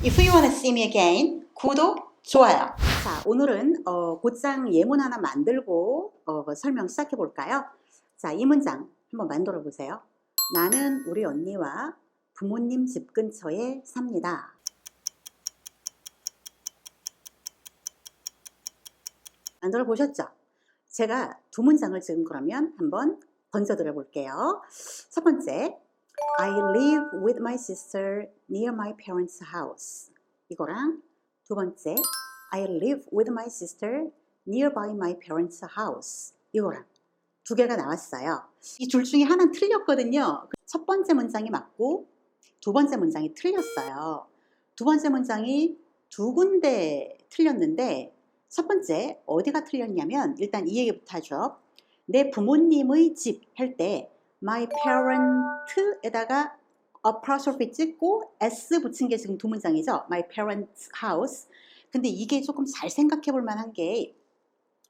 If you wanna see me again, 구독, 좋아요. 자, 오늘은 곧장 예문 하나 만들고 설명 시작해 볼까요? 자, 이 문장 한번 만들어 보세요. 나는 우리 언니와 부모님 집 근처에 삽니다. 만들어 보셨죠? 제가 두 문장을 지금 그러면 한번 던져드려 볼게요. 첫 번째, I live with my sister near my parents' house. 이거랑 두 번째, I live with my sister nearby my parents' house. 이거랑 두 개가 나왔어요. 이 둘 중에 하나는 틀렸거든요. 첫 번째 문장이 맞고 두 번째 문장이 틀렸어요. 두 번째 문장이 두 군데 틀렸는데 첫 번째 어디가 틀렸냐면 일단 이 얘기부터 하죠. 내 부모님의 집 할 때 my parent에다가 apostrophe 찍고 s 붙인 게 지금 두 문장이죠. my parents house. 근데 이게 조금 잘 생각해 볼 만한 게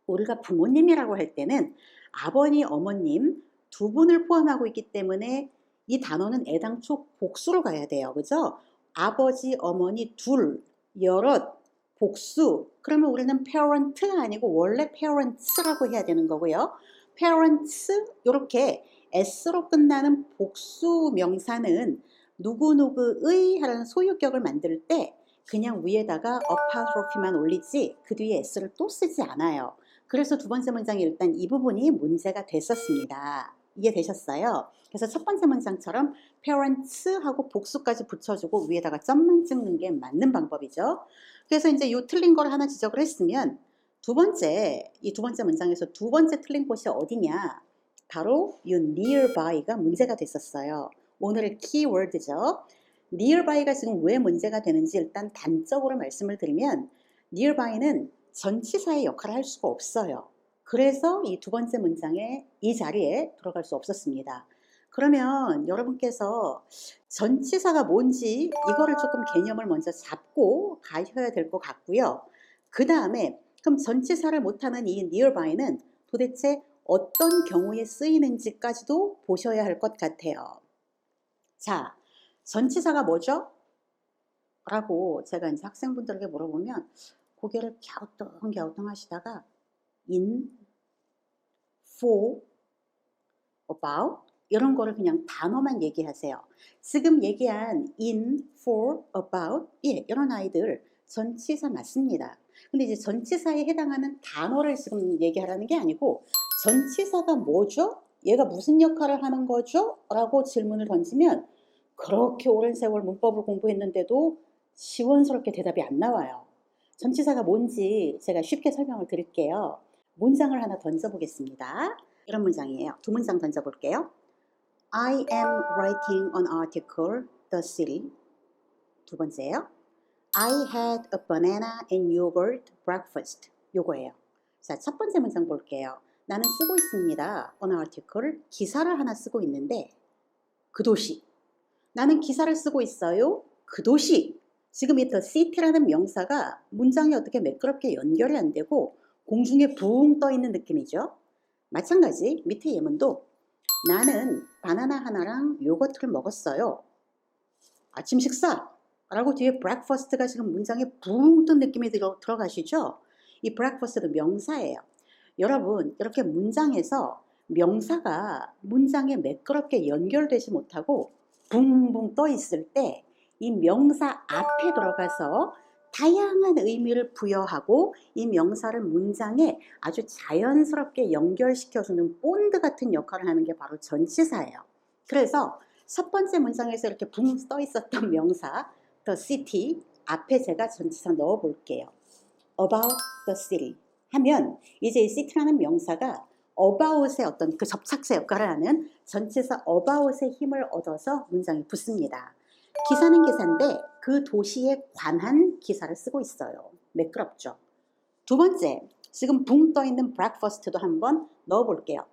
우리가 부모님이라고 할 때는 아버님, 어머님 두 분을 포함하고 있기 때문에 이 단어는 애당초 복수로 가야 돼요. 그죠? 아버지, 어머니 둘, 여럿, 복수. 그러면 우리는 parent가 아니고 원래 parents라고 해야 되는 거고요. parents 이렇게 s로 끝나는 복수 명사는 누구누구의 하는 소유격을 만들 때 그냥 위에다가 apostrophe만 올리지 그 뒤에 s를 또 쓰지 않아요. 그래서 두 번째 문장이 일단 이 부분이 문제가 됐었습니다. 이해되셨어요? 그래서 첫 번째 문장처럼 parents하고 복수까지 붙여주고 위에다가 점만 찍는 게 맞는 방법이죠. 그래서 이제 이 틀린 걸 하나 지적을 했으면 이 두 번째 문장에서 두 번째 틀린 곳이 어디냐? 바로 이 nearby가 문제가 됐었어요. 오늘의 키워드죠. nearby가 지금 왜 문제가 되는지 일단 단적으로 말씀을 드리면 nearby는 전치사의 역할을 할 수가 없어요. 그래서 이 두 번째 문장에 이 자리에 들어갈 수 없었습니다. 그러면 여러분께서 전치사가 뭔지 이거를 조금 개념을 먼저 잡고 가셔야 될 것 같고요. 그 다음에 그럼 전치사를 못하는 이 nearby는 도대체 어떤 경우에 쓰이는지까지도 보셔야 할 것 같아요. 자, 전치사가 뭐죠? 라고 제가 이제 학생분들에게 물어보면 고개를 갸우뚱 하시다가 in, for, about 이런 거를 그냥 단어만 얘기하세요. 지금 얘기한 in, for, about 이런 아이들 전치사 맞습니다. 근데 이제 전치사에 해당하는 단어를 지금 얘기하라는 게 아니고 전치사가 뭐죠? 얘가 무슨 역할을 하는 거죠? 라고 질문을 던지면 그렇게 오랜 세월 문법을 공부했는데도 시원스럽게 대답이 안 나와요. 전치사가 뭔지 제가 쉽게 설명을 드릴게요. 문장을 하나 던져보겠습니다. 이런 문장이에요. 두 문장 던져볼게요. I am writing an article, the city. 두 번째예요. I had a banana and yogurt breakfast. 요거예요. 자, 첫 번째 문장 볼게요. 나는 쓰고 있습니다. an article, 기사를 하나 쓰고 있는데 그 도시. 나는 기사를 쓰고 있어요. 그 도시. 지금 이 the city라는 명사가 문장이 어떻게 매끄럽게 연결이 안 되고 공중에 붕 떠 있는 느낌이죠. 마찬가지 밑에 예문도 나는 바나나 하나랑 요거트를 먹었어요. 아침 식사 라고 뒤에 breakfast가 지금 문장에 붕 뜬 느낌이 들어가시죠? 이 breakfast도 명사예요. 여러분 이렇게 문장에서 명사가 문장에 매끄럽게 연결되지 못하고 붕붕 떠 있을 때 이 명사 앞에 들어가서 다양한 의미를 부여하고 이 명사를 문장에 아주 자연스럽게 연결시켜주는 본드 같은 역할을 하는 게 바로 전치사예요. 그래서 첫 번째 문장에서 이렇게 붕 떠 있었던 명사 the city 앞에 제가 전치사 넣어 볼게요. about the city 하면 이제 이 city라는 명사가 about의 어떤 그 접착사 역할을 하는 전치사 about의 힘을 얻어서 문장에 붙습니다. 기사는 기사인데 그 도시에 관한 기사를 쓰고 있어요. 매끄럽죠. 두 번째, 지금 붕 떠 있는 breakfast도 한번 넣어 볼게요.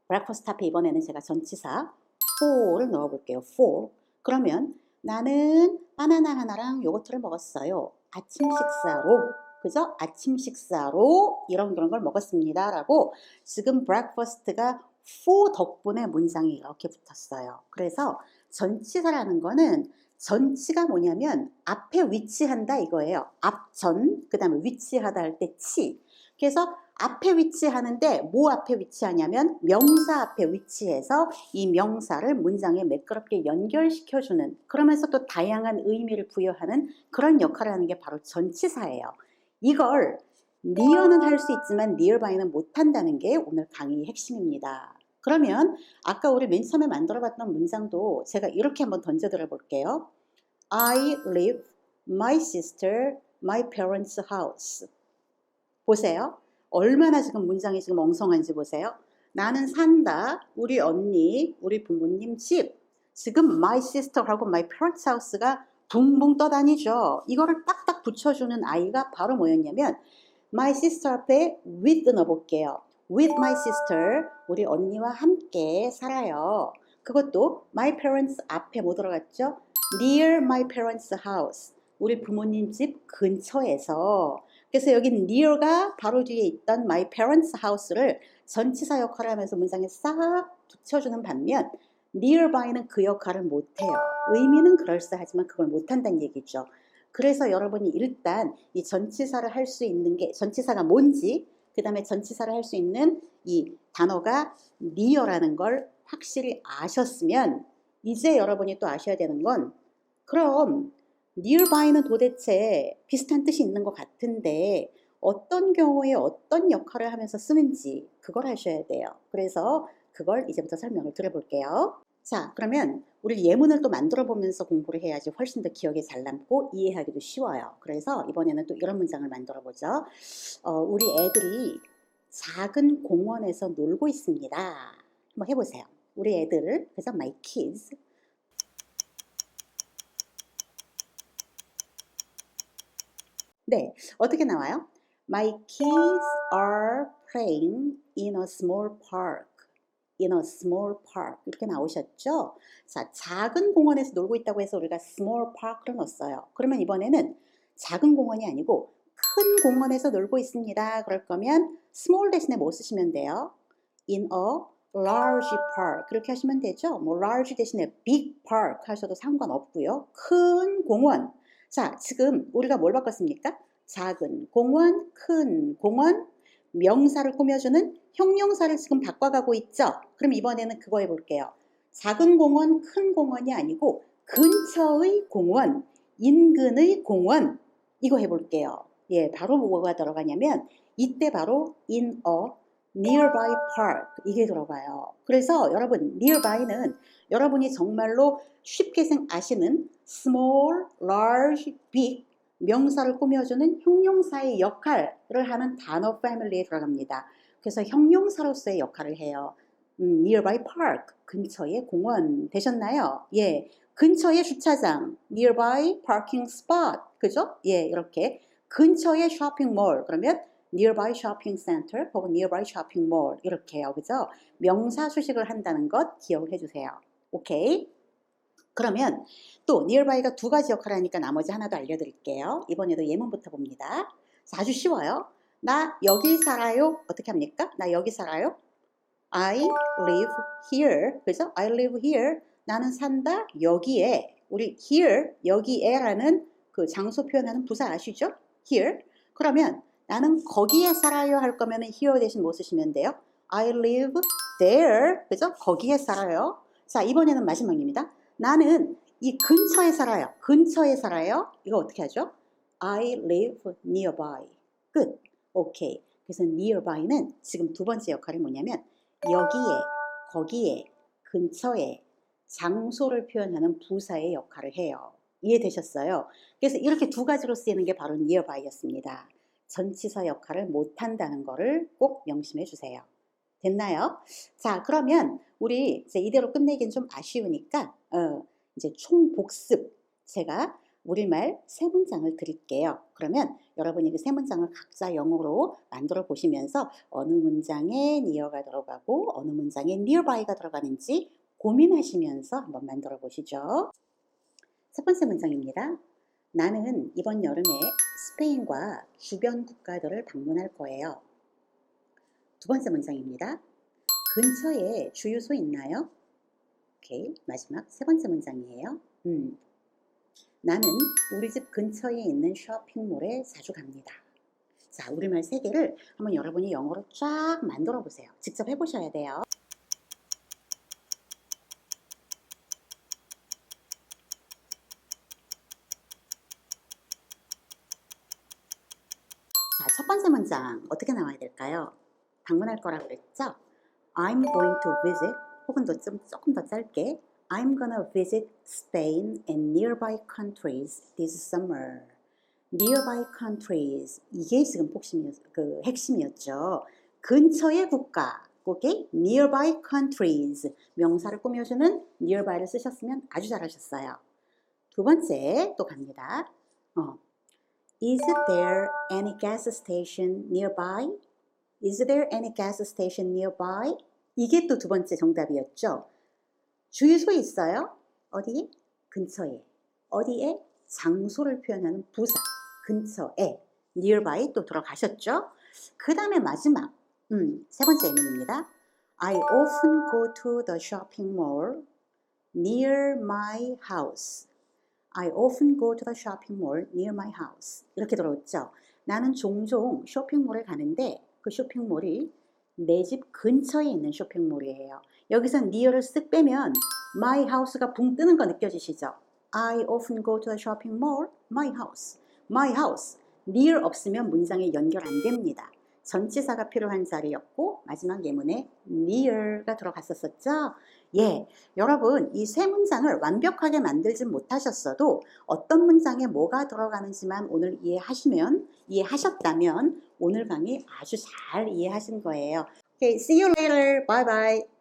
breakfast 앞에 이번에는 제가 전치사 for를 넣어 볼게요. for. 그러면 나는 바나나 하나랑 요거트를 먹었어요. 아침 식사로. 그죠? 아침 식사로 이런 걸 먹었습니다. 라고 지금 breakfast가 for 덕분에 문장이 이렇게 붙었어요. 그래서 전치사라는 거는 전치가 뭐냐면 앞에 위치한다 이거예요. 앞전, 그 다음에 위치하다 할 때 치. 그래서 앞에 위치하는데 뭐 앞에 위치하냐면 명사 앞에 위치해서 이 명사를 문장에 매끄럽게 연결시켜주는, 그러면서 또 다양한 의미를 부여하는 그런 역할을 하는 게 바로 전치사예요. 이걸 near는 할 수 있지만 nearby는 못한다는 게 오늘 강의의 핵심입니다. 그러면 아까 우리 맨 처음에 만들어봤던 문장도 제가 이렇게 한번 던져드려 볼게요. I live my sister, my parents' house. 보세요. 얼마나 지금 문장이 지금 엉성한지 보세요. 나는 산다, 우리 언니, 우리 부모님 집. 지금 my sister하고 my parents' house가 붕붕 떠다니죠. 이거를 딱딱 붙여주는 아이가 바로 뭐였냐면 my sister 앞에 with 넣어볼게요. with my sister, 우리 언니와 함께 살아요. 그것도 my parents 앞에 뭐 들어갔죠? near my parents house, 우리 부모님 집 근처에서. 그래서 여기 near가 바로 뒤에 있던 my parents house를 전치사 역할을 하면서 문장에 싹 붙여주는 반면 nearby는 그 역할을 못해요. 의미는 그럴싸하지만 그걸 못한다는 얘기죠. 그래서 여러분이 일단 이 전치사를 할 수 있는 게, 전치사가 뭔지, 그 다음에 전치사를 할 수 있는 이 단어가 near라는 걸 확실히 아셨으면 이제 여러분이 또 아셔야 되는 건, 그럼 nearby는 도대체 비슷한 뜻이 있는 것 같은데 어떤 경우에 어떤 역할을 하면서 쓰는지 그걸 하셔야 돼요. 그래서 그걸 이제부터 설명을 드려볼게요. 자, 그러면 우리 예문을 또 만들어 보면서 공부를 해야지 훨씬 더 기억에 잘 남고 이해하기도 쉬워요. 그래서 이번에는 또 이런 문장을 만들어 보죠. 우리 애들이 작은 공원에서 놀고 있습니다. 한번 해보세요. 우리 애들, 그래서 my kids. 네, 어떻게 나와요? My kids are playing in a small park. in a small park. 이렇게 나오셨죠? 자, 작은 공원에서 놀고 있다고 해서 우리가 small park를 넣었어요. 그러면 이번에는 작은 공원이 아니고 큰 공원에서 놀고 있습니다. 그럴 거면 small 대신에 뭐 쓰시면 돼요? in a large park. 그렇게 하시면 되죠? 뭐 large 대신에 big park 하셔도 상관없고요. 큰 공원. 자, 지금 우리가 뭘 바꿨습니까? 작은 공원, 큰 공원, 명사를 꾸며주는 형용사를 지금 바꿔가고 있죠? 그럼 이번에는 그거 해볼게요. 작은 공원, 큰 공원이 아니고 근처의 공원, 인근의 공원, 이거 해볼게요. 예, 바로 뭐가 들어가냐면 이때 바로 in a nearby park, 이게 들어가요. 그래서 여러분 nearby는 여러분이 정말로 쉽게 아시는 small, large, big 명사를 꾸며주는 형용사의 역할을 하는 단어 패밀리에 들어갑니다. 그래서 형용사로서의 역할을 해요. nearby park, 근처의 공원 되셨나요? 예, 근처의 주차장, nearby parking spot, 그죠? 예, 이렇게 근처의 쇼핑몰, 그러면 nearby shopping center 혹은 nearby shopping mall 이렇게요, 그죠? 명사 수식을 한다는 것 기억을 해주세요. 오케이? 그러면 또 nearby가 두 가지 역할을 하니까 나머지 하나 더 알려드릴게요. 이번에도 예문부터 봅니다. 자, 아주 쉬워요. 나 여기 살아요. 어떻게 합니까? 나 여기 살아요. I live here. 그죠? I live here. 나는 산다 여기에. 우리 here, 여기에라는 그 장소 표현하는 부사 아시죠? here. 그러면 나는 거기에 살아요 할 거면은 here 대신 뭐 쓰시면 돼요? I live there. 그죠? 거기에 살아요. 자, 이번에는 마지막입니다. 나는 이 근처에 살아요. 근처에 살아요. 이거 어떻게 하죠? I live nearby. 끝. 오케이. 그래서 nearby는 지금 두 번째 역할이 뭐냐면 여기에, 거기에, 근처에 장소를 표현하는 부사의 역할을 해요. 이해되셨어요? 그래서 이렇게 두 가지로 쓰이는 게 바로 nearby였습니다. 전치사 역할을 못한다는 거를 꼭 명심해 주세요. 됐나요? 자, 그러면 우리 이제 이대로 끝내긴 좀 아쉬우니까 이제 총복습, 제가 우리말 세 문장을 드릴게요. 그러면 여러분이 그 세 문장을 각자 영어로 만들어 보시면서 어느 문장에 near가 들어가고 어느 문장에 nearby가 들어가는지 고민하시면서 한번 만들어 보시죠. 첫 번째 문장입니다. 나는 이번 여름에 스페인과 주변 국가들을 방문할 거예요. 두 번째 문장입니다. 근처에 주유소 있나요? 오케이, 마지막 세 번째 문장이에요. 나는 우리 집 근처에 있는 쇼핑몰에 자주 갑니다. 자, 우리말 3개를 한번 여러분이 영어로 쫙 만들어 보세요. 직접 해보셔야 돼요. 자, 첫 번째 문장 어떻게 나와야 될까요? 방문할 거라고 그랬죠? I'm going to visit, 혹은 조금 더 짧게 I'm gonna visit Spain and nearby countries this summer. nearby countries, 이게 지금 핵심이었죠. 근처의 국가, 그게 nearby countries, 명사를 꾸며주는 nearby를 쓰셨으면 아주 잘하셨어요. 두 번째 또 갑니다. Is there any gas station nearby? Is there any gas station nearby? 이게 또 두 번째 정답이었죠. 주유소 있어요? 어디에? 근처에. 어디에? 장소를 표현하는 부사. 근처에. nearby 또 들어가셨죠? 그 다음에 마지막. 세 번째 예문입니다. I often go to the shopping mall near my house. I often go to the shopping mall near my house. 이렇게 들어오죠. 나는 종종 쇼핑몰에 가는데 그 쇼핑몰이 내 집 근처에 있는 쇼핑몰이에요. 여기서 near를 쓱 빼면 my house가 붕 뜨는 거 느껴지시죠? I often go to the shopping mall, my house. my house. near 없으면 문장에 연결 안 됩니다. 전치사가 필요한 자리였고 마지막 예문에 near가 들어갔었죠. 예, 여러분 이 세 문장을 완벽하게 만들진 못하셨어도 어떤 문장에 뭐가 들어가는지만 오늘 이해하셨다면 오늘 강의 아주 잘 이해하신 거예요. Okay, see you later. Bye bye.